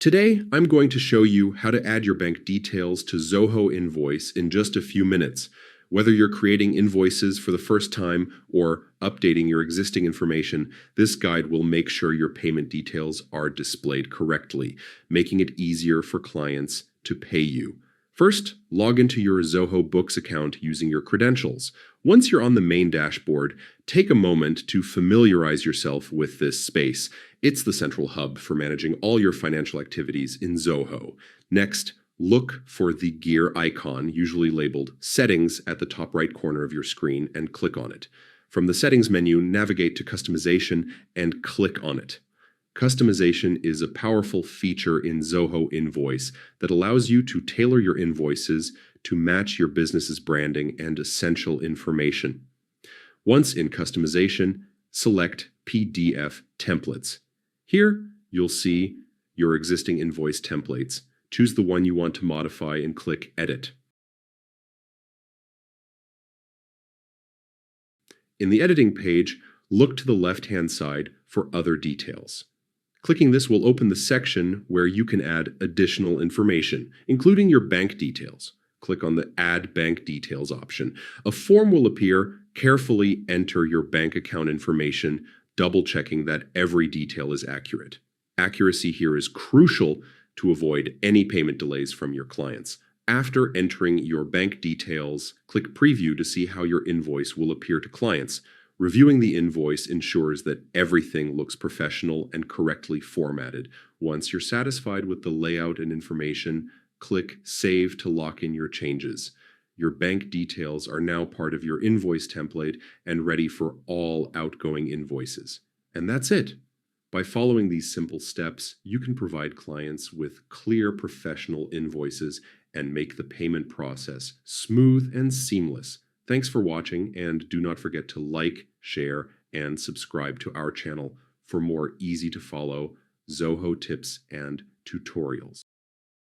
Today, I'm going to show you how to add your bank details to Zoho Invoice in just a few minutes. Whether you're creating invoices for the first time or updating your existing information, this guide will make sure your payment details are displayed correctly, making it easier for clients to pay you. First, log into your Zoho Books account using your credentials. Once you're on the main dashboard, take a moment to familiarize yourself with this space. It's the central hub for managing all your financial activities in Zoho. Next, look for the gear icon, usually labeled Settings, at the top right corner of your screen and click on it. From the Settings menu, navigate to Customization and click on it. Customization is a powerful feature in Zoho Invoice that allows you to tailor your invoices to match your business's branding and essential information. Once in customization, select PDF templates. Here, you'll see your existing invoice templates. Choose the one you want to modify and click Edit. In the editing page, look to the left-hand side for other details. Clicking this will open the section where you can add additional information, including your bank details. Click on the Add Bank Details option. A form will appear. Carefully enter your bank account information, double-checking that every detail is accurate. Accuracy here is crucial to avoid any payment delays from your clients. After entering your bank details, click Preview to see how your invoice will appear to clients. Reviewing the invoice ensures that everything looks professional and correctly formatted. Once you're satisfied with the layout and information, click Save to lock in your changes. Your bank details are now part of your invoice template and ready for all outgoing invoices. And that's it. By following these simple steps, you can provide clients with clear professional invoices and make the payment process smooth and seamless. Thanks for watching, and do not forget to like, share, and subscribe to our channel for more easy-to-follow Zoho tips and tutorials.